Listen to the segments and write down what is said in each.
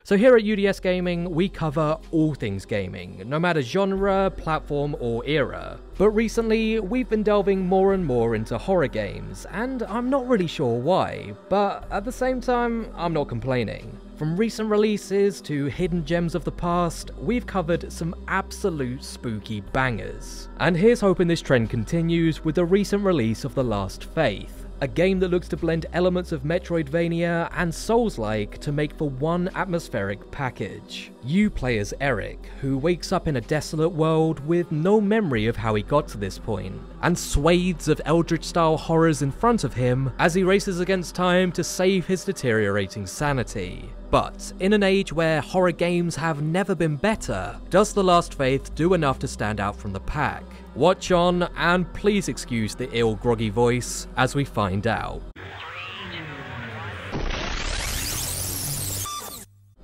So here at UDS Gaming, we cover all things gaming, no matter genre, platform, or era. But recently, we've been delving more and more into horror games, and I'm not really sure why, but at the same time, I'm not complaining. From recent releases to hidden gems of the past, we've covered some absolute spooky bangers. And here's hoping this trend continues with the recent release of The Last Faith, a game that looks to blend elements of Metroidvania and Soulslike to make for one atmospheric package. You play as Eric, who wakes up in a desolate world with no memory of how he got to this point, and swathes of Eldritch-style horrors in front of him as he races against time to save his deteriorating sanity. But in an age where horror games have never been better, does The Last Faith do enough to stand out from the pack? Watch on, and please excuse the ill groggy voice as we find out.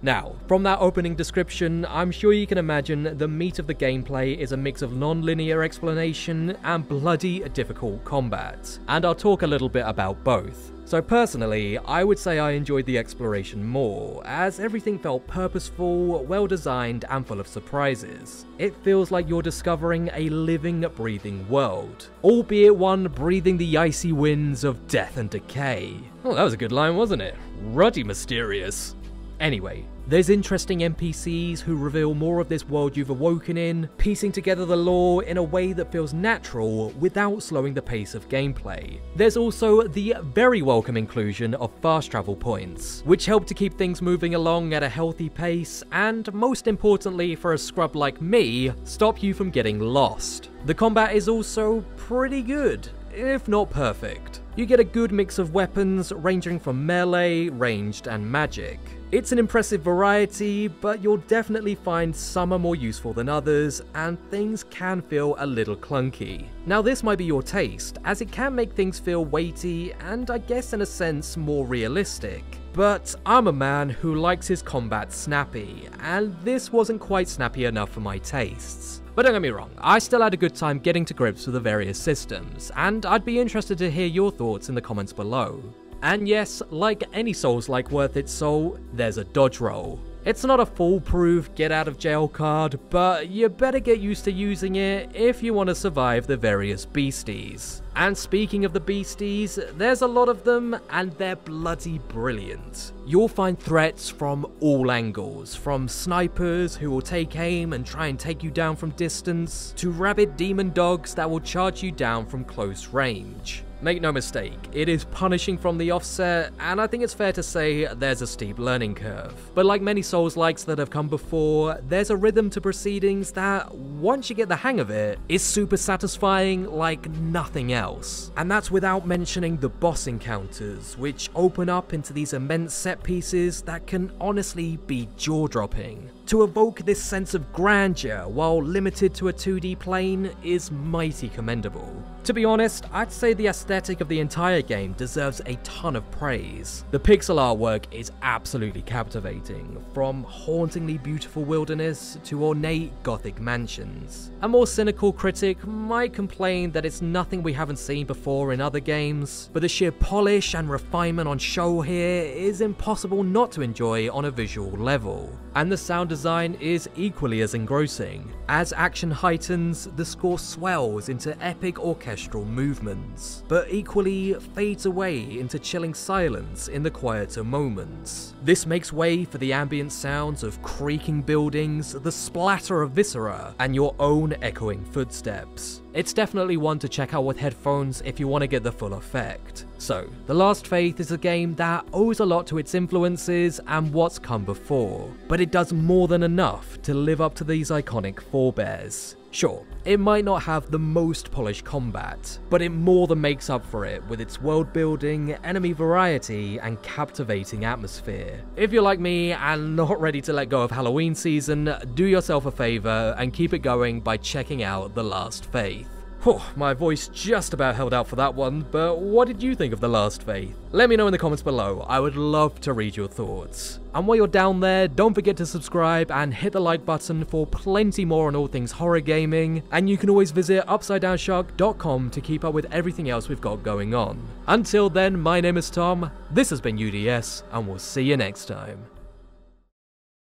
Now, from that opening description, I'm sure you can imagine the meat of the gameplay is a mix of non-linear explanation and bloody difficult combat, and I'll talk a little bit about both. So personally, I would say I enjoyed the exploration more, as everything felt purposeful, well-designed, and full of surprises. It feels like you're discovering a living, breathing world, albeit one breathing the icy winds of death and decay. Oh, that was a good line, wasn't it? Ruddy mysterious. Anyway, there's interesting NPCs who reveal more of this world you've awoken in, piecing together the lore in a way that feels natural without slowing the pace of gameplay. There's also the very welcome inclusion of fast travel points, which help to keep things moving along at a healthy pace, and most importantly for a scrub like me, stop you from getting lost. The combat is also pretty good, if not perfect. You get a good mix of weapons ranging from melee, ranged, and magic. It's an impressive variety, but you'll definitely find some are more useful than others, and things can feel a little clunky. Now this might be your taste, as it can make things feel weighty and I guess in a sense more realistic. But I'm a man who likes his combat snappy, and this wasn't quite snappy enough for my tastes. But don't get me wrong, I still had a good time getting to grips with the various systems, and I'd be interested to hear your thoughts in the comments below. And yes, like any Souls-like worth its salt, there's a dodge roll. It's not a foolproof get out of jail card, but you better get used to using it if you want to survive the various beasties. And speaking of the beasties, there's a lot of them, and they're bloody brilliant. You'll find threats from all angles, from snipers who will take aim and try and take you down from distance, to rabid demon dogs that will charge you down from close range. Make no mistake, it is punishing from the offset, and I think it's fair to say there's a steep learning curve. But like many Souls-likes that have come before, there's a rhythm to proceedings that, once you get the hang of it, is super satisfying like nothing else. And that's without mentioning the boss encounters, which open up into these immense set pieces that can honestly be jaw-dropping. To evoke this sense of grandeur while limited to a 2D plane is mighty commendable. To be honest, I'd say the aesthetic of the entire game deserves a ton of praise. The pixel artwork is absolutely captivating, from hauntingly beautiful wilderness to ornate gothic mansions. A more cynical critic might complain that it's nothing we haven't seen before in other games, but the sheer polish and refinement on show here is impossible not to enjoy on a visual level. And the sound design is equally as engrossing. As action heightens, the score swells into epic orchestral movements, but equally fades away into chilling silence in the quieter moments. This makes way for the ambient sounds of creaking buildings, the splatter of viscera, and your own echoing footsteps. It's definitely one to check out with headphones if you want to get the full effect. So, The Last Faith is a game that owes a lot to its influences and what's come before, but it does more than enough to live up to these iconic forebears. Sure, it might not have the most polished combat, but it more than makes up for it with its world building, enemy variety, and captivating atmosphere. If you're like me and not ready to let go of Halloween season, do yourself a favor and keep it going by checking out The Last Faith. Whew, my voice just about held out for that one, but what did you think of The Last Faith? Let me know in the comments below, I would love to read your thoughts. And while you're down there, don't forget to subscribe and hit the like button for plenty more on all things horror gaming, and you can always visit UpsideDownShark.com to keep up with everything else we've got going on. Until then, my name is Tom, this has been UDS, and we'll see you next time.